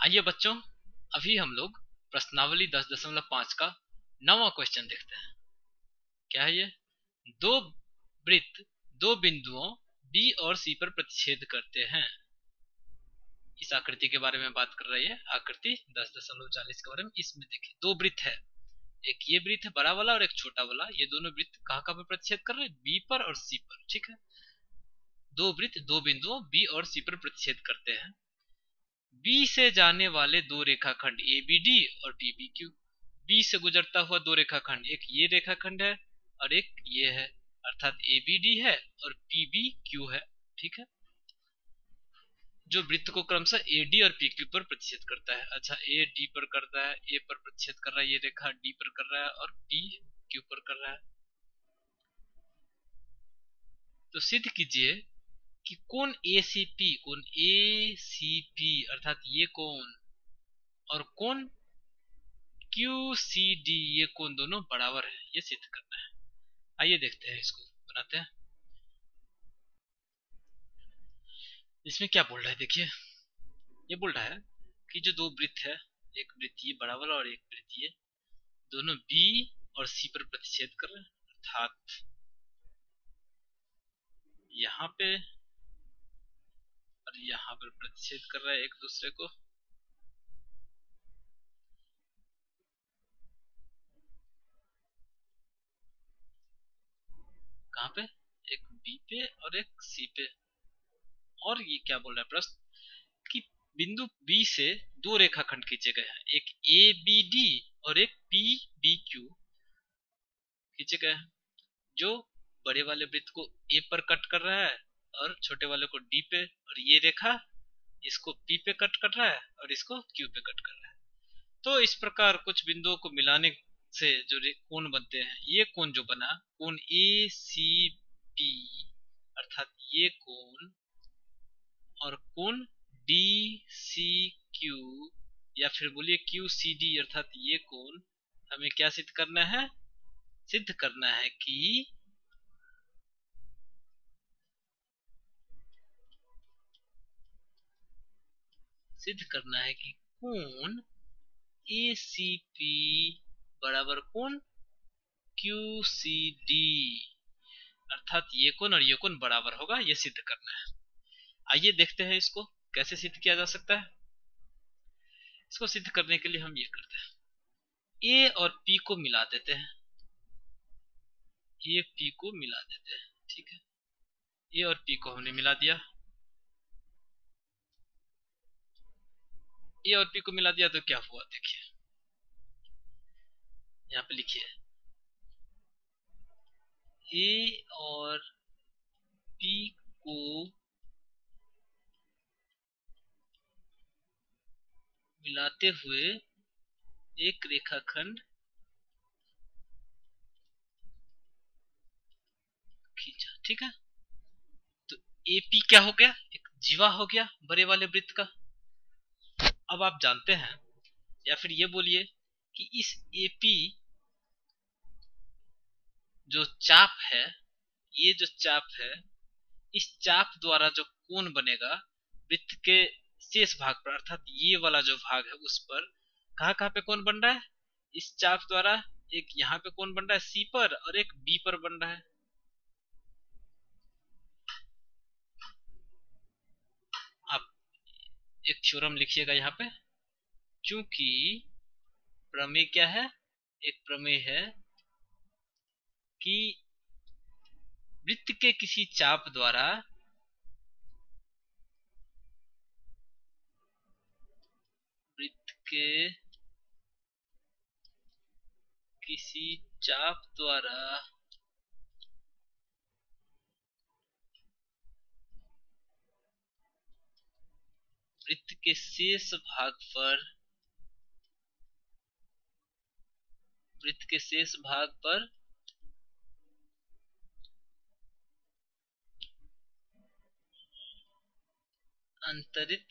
आइए बच्चों, अभी हम लोग प्रश्नावली 10.5 का 9वां क्वेश्चन देखते हैं। क्या है ये? दो वृत्त दो बिंदुओं बी और सी पर प्रतिच्छेद करते हैं। इस आकृति के बारे में बात कर रही है। आकृति 10.40 के बारे में। इसमें देखिए दो वृत्त है, एक ये वृत्त है बड़ा वाला और एक छोटा वाला। ये दोनों वृत्त कहाँ पर प्रतिच्छेद कर रहे हैं? बी पर और सी पर। ठीक है, दो वृत्त दो बिंदुओं बी और सी पर प्रतिच्छेद करते हैं। बी से जाने वाले दो रेखाखंड ए बी डी और डी बी क्यू। बी से गुजरता हुआ दो रेखाखंड, एक ये रेखाखंड है और एक ये है, अर्थात ए बी डी है और पी बी क्यू है। ठीक है, जो वृत्त को क्रमशः ए डी और पी क्यू पर प्रतिच्छेद करता है। अच्छा, ए डी पर करता है, ए पर प्रतिच्छेद कर रहा है, ये रेखा डी पर कर रहा है और पी क्यू पर कर रहा है। तो सिद्ध कीजिए कि कोण ए सी पी अर्थात ये कोण और कोण क्यू सी डी ये कोण दोनों बराबर है, ये सिद्ध करना है। आइए देखते हैं, इसको बनाते हैं। इसमें क्या बोल रहा है देखिए, ये बोल रहा है कि जो दो वृत्त है, एक वृत्त ये बड़ा वाला और एक वृत्त ये, दोनों बी और सी पर प्रतिच्छेद कर रहे हैं, अर्थात यहाँ पे और यहाँ पर प्रतिच्छेद कर रहा है एक दूसरे को। कहाँ पे? एक बी पे और एक सी पे। और ये क्या बोल रहा है प्रश्न कि बिंदु बी से दो रेखाखंड खींचे गए हैं, एक ए बी डी और एक पी बी क्यू खींचे गए हैं। जो बड़े वाले वृत्त को ए पर कट कर रहा है और छोटे वाले को डी पे, और ये रेखा इसको पी पे कट कर रहा है और इसको क्यू पे कट कर रहा है। तो इस प्रकार कुछ बिंदुओं को मिलाने से जो कोण बनते हैं, ये कोण जो बना, कोण ए सी पी अर्थात ये कोण और कोण डी सी क्यू या फिर बोलिए क्यू सी डी अर्थात ये कोण, हमें क्या सिद्ध करना है? सिद्ध करना है कि कोण ए सी पी बराबर कोण क्यू सी डी अर्थात ये कोण और ये कोण बराबर होगा, ये सिद्ध करना है। आइए देखते हैं इसको कैसे सिद्ध किया जा सकता है। इसको सिद्ध करने के लिए हम ये करते हैं, ए और पी को मिला देते हैं। ए पी को मिला देते हैं। ठीक है, ए और पी को हमने मिला दिया। ए और पी को मिला दिया तो क्या हुआ देखिए, यहाँ पे लिखिए ए और पी को मिलाते हुए एक रेखाखंड खींचा। ठीक है, तो एपी क्या हो गया? एक जीवा हो गया बड़े वाले वृत्त का। अब आप जानते हैं, या फिर ये बोलिए कि इस एपी जो चाप है, ये जो चाप है, इस चाप द्वारा जो कोण बनेगा वृत्त के शेष भाग पर अर्थात ये वाला जो भाग है उस पर, कहाँ कहाँ पे कोण बन रहा है? इस चाप द्वारा एक यहाँ पे कोण बन रहा है सी पर और एक बी पर बन रहा है। आप एक थ्योरम लिखिएगा यहाँ पे, क्योंकि प्रमेय क्या है? एक प्रमेय है कि वृत्त के किसी चाप द्वारा वृत्त के किसी चाप द्वारा वृत्त के शेष भाग पर अंतरित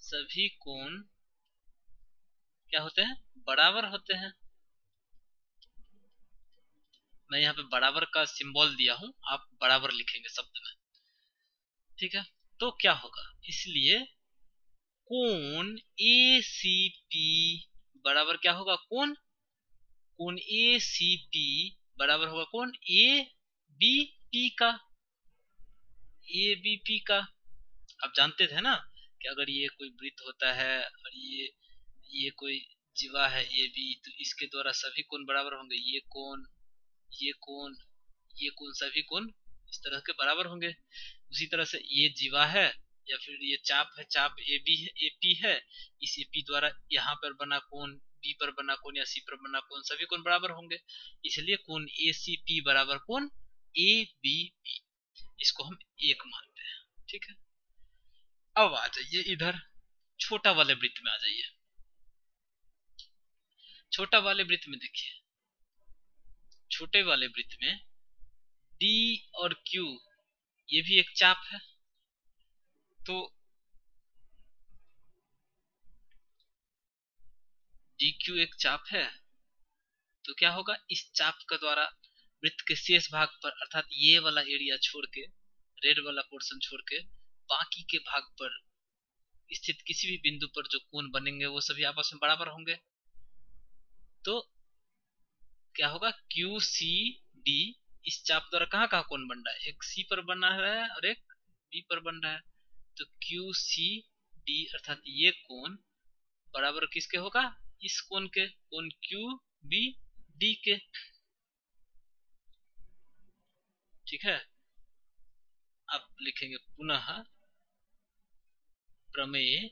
सभी कोण क्या होते हैं? बराबर होते हैं। मैं यहाँ पे बराबर का सिंबल दिया हूं, आप बराबर लिखेंगे शब्द में। ठीक है, तो क्या होगा, इसलिए कोण ACP बराबर क्या होगा, कोण ACP बराबर होगा कोण ABP का, ABP का। आप जानते थे ना कि अगर ये कोई वृत्त होता है और ये कोई जीवा है AB, तो इसके द्वारा सभी कोण बराबर होंगे, ये कोण ये कोण सभी कोण इस तरह के बराबर होंगे। उसी तरह से ये जीवा है या फिर ये चाप है, चाप AB है, AP है, इस AP द्वारा यहाँ पर बना कोण, B पर बना कोण या C पर बना कोण, सभी कोण बराबर होंगे, इसलिए कोण ACP बराबर कोण ABP, इसको हम एक मानते हैं। ठीक है, अब आ जाइए इधर छोटा वाले वृत्त में आ जाइए। छोटा वाले वृत्त में देखिए, छोटे वाले वृत्त में D और Q ये भी एक चाप है, तो DQ एक चाप है, तो क्या होगा, इस चाप के द्वारा वृत्त के शेष भाग पर, अर्थात ये वाला एरिया छोड़ के, रेड वाला पोर्शन छोड़ के बाकी के भाग पर स्थित किसी भी बिंदु पर जो कोण बनेंगे वो सभी आपस में बराबर होंगे। तो क्या होगा, QCD इस चाप द्वारा कहाँ कहाँ कोण बन रहा है, एक C पर बन रहा है और एक B पर बन रहा है, तो QCD अर्थात ये कोण बराबर किसके होगा, इस कोण के, कोण QBD के। ठीक है, अब लिखेंगे पुनः प्रमेय,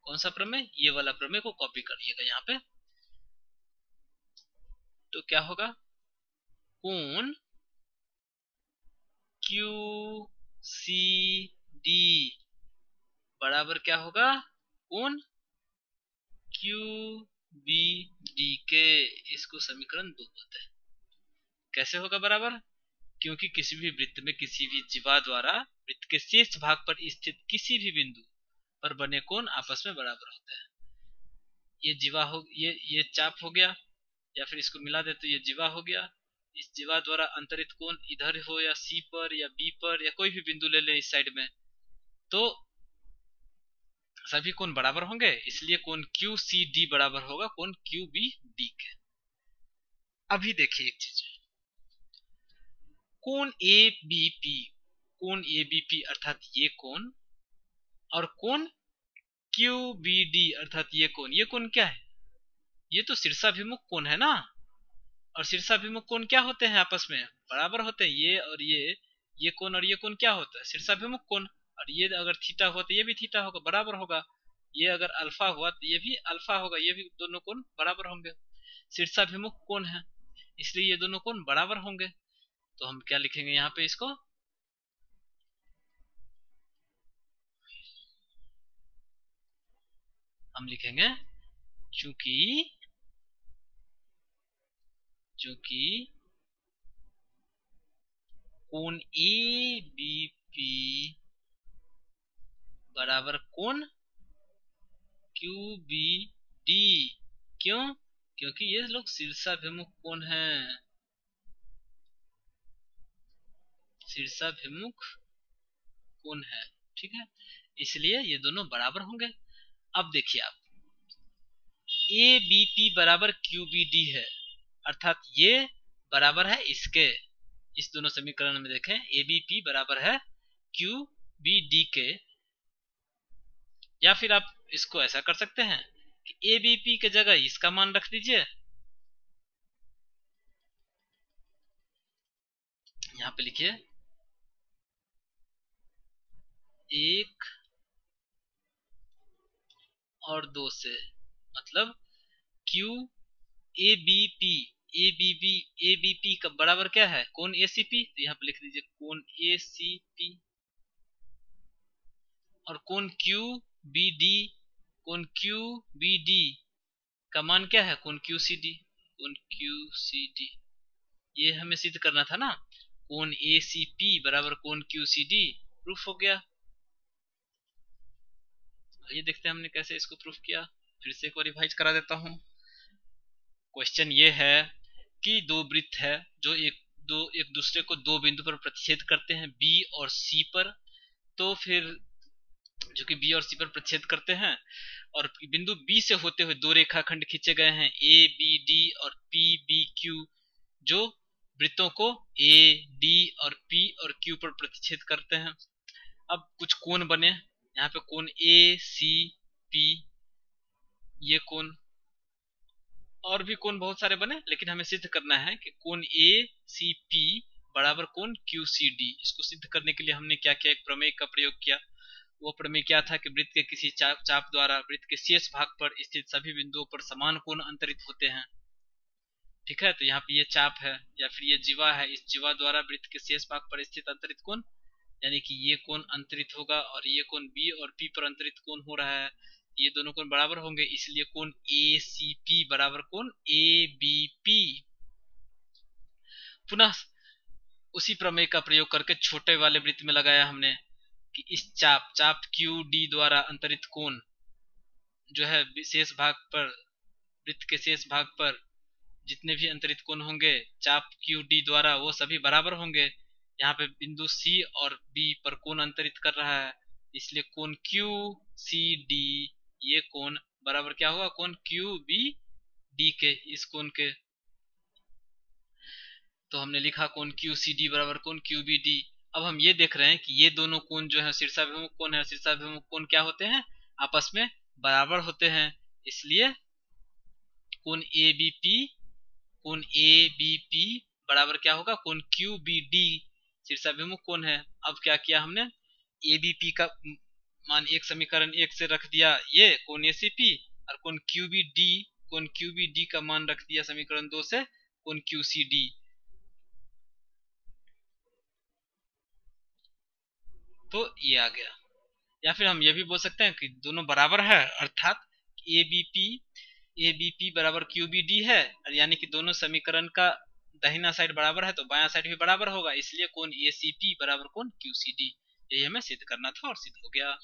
कौन सा प्रमेय, ये वाला प्रमेय को कॉपी करिएगा यहाँ पे। तो क्या होगा, कोण QCD बराबर क्या होगा, कोण QBD के। इसको समीकरण 2 बोलते हैं। कैसे होगा बराबर, क्योंकि किसी भी वृत्त में किसी भी जीवा द्वारा वृत्त के शेष भाग पर स्थित किसी भी बिंदु पर बने कोण आपस में बराबर होते हैं। ये जीवा हो, ये चाप हो गया, या फिर इसको मिला दे तो ये जीवा हो गया, इस जीवा द्वारा अंतरित कोण इधर हो या C पर या B पर या कोई भी बिंदु ले ले इस साइड में, तो सभी कोण बराबर होंगे, इसलिए कोण QCD बराबर होगा कोण QBD के। अभी देखिए एक चीज, कोण ABP अर्थात ये कोण और कोण QBD अर्थात ये कोण क्या है, ये तो शीर्षाभिमुख कोण है ना, और शीर्षाभिमुख कोण क्या होते हैं, आपस में बराबर होते हैं। ये और ये कोण और ये कोण क्या होता है, शीर्षाभिमुख कोण, और ये अगर थीटा हुआ तो ये भी थीटा होगा, बराबर होगा, ये अगर अल्फा हुआ तो ये भी अल्फा होगा, ये भी दोनों कोण बराबर होंगे, शीर्षाभिमुख कोण है, इसलिए ये दोनों कोण बराबर होंगे। तो हम क्या लिखेंगे यहाँ पे, इसको हम लिखेंगे चूंकि कोण ABP बराबर कोण QBD, क्यों, क्योंकि ये लोग शीर्षाभिमुख कोण हैं, शीर्षाभिमुख कोण है। ठीक है, इसलिए ये दोनों बराबर होंगे। अब देखिए आप, ABP बराबर QBD है, अर्थात ये बराबर है इसके, इस दोनों समीकरण में देखें ABP बराबर है QBD के, या फिर आप इसको ऐसा कर सकते हैं कि ABP के जगह इसका मान रख दीजिए, यहाँ पे लिखिए 1 और 2 से, मतलब ABP का बराबर क्या है, कोण ACP, तो यहाँ पे लिख दीजिए कोण ACP, और कोण QBD का मान क्या है, कोण QCD, ये हमें सिद्ध करना था ना, कोण ACP बराबर कोण QCD, प्रूफ हो गया। ये देखते हैं हमने कैसे इसको प्रूफ किया, फिर से एक बार रिवाइज करा देता हूं। क्वेश्चन ये है कि दो वृत्त है जो एक एक दूसरे को दो बिंदु पर प्रतिच्छेद करते हैं, बी और सी पर, तो फिर जो कि बी और सी पर प्रतिच्छेद करते हैं और बिंदु बी से होते हुए दो रेखाखंड खींचे गए हैं, ए बी डी और पी बी क्यू, जो वृत्तों को ए डी और पी और क्यू पर प्रतिच्छेद करते हैं। अब कुछ कोण बने, यहाँ पे कोण ए सी पी, ये कोण, और भी कोण बहुत सारे बने, लेकिन हमें सिद्ध करना है कि कोण ए सी पी बराबर कोण क्यू सी डी। इसको सिद्ध करने के लिए हमने क्या किया, एक प्रमेय का प्रयोग किया। वो प्रमेय क्या था कि वृत्त के किसी चाप द्वारा वृत्त के शेष भाग पर स्थित सभी बिंदुओं पर समान कोण अंतरित होते हैं। ठीक है, तो यहाँ पे ये चाप है या फिर ये जीवा है, इस जीवा द्वारा वृत्त के शेष भाग पर स्थित अंतरित कोण, यानी कि ये कोण अंतरित होगा और ये कोण बी और पी पर अंतरित कोण हो रहा है, ये दोनों कोण बराबर होंगे, इसलिए कोण ए सी पी बराबर कोण ए बी पी। पुनः उसी प्रमेय का प्रयोग करके छोटे वाले वृत्त में लगाया हमने कि इस चाप क्यू डी द्वारा अंतरित कोण जो है शेष भाग पर, वृत्त के शेष भाग पर जितने भी अंतरित कोण होंगे चाप क्यू डी द्वारा वो सभी बराबर होंगे। यहाँ पे बिंदु सी और बी पर कोण अंतरित कर रहा है, इसलिए कोण क्यू सी डी, ये कोण बराबर क्या होगा, कोण क्यू बी डी के, इस कोण के। तो हमने लिखा कोण क्यू सी डी बराबर कोण क्यू बी डी। अब हम ये देख रहे हैं कि ये दोनों कोण जो है शीर्षाभिमुख कोण है, शीर्षाभिमुख कोण क्या होते हैं, आपस में बराबर होते हैं, इसलिए कोण ए बी पी, कोण ए बी पी बराबर क्या होगा, कोण क्यू बी डी, शीर्षाभिमुख कोण है। अब क्या किया हमने, ए बी पी का मान एक समीकरण एक से रख दिया ये कोण ए सी पी, और कोण क्यू बी डी का मान रख दिया समीकरण 2 से कोण क्यू सी डी। तो ये आ गया। या फिर हम ये भी बोल सकते हैं कि दोनों बराबर है, अर्थात ए बी पी बराबर क्यू बी डी है, यानी कि दोनों समीकरण का दाहिना साइड बराबर है तो बायां साइड भी बराबर होगा, इसलिए कोण ए सी पी बराबर कोण क्यू सी डी। यही हमें सिद्ध करना था और सिद्ध हो गया।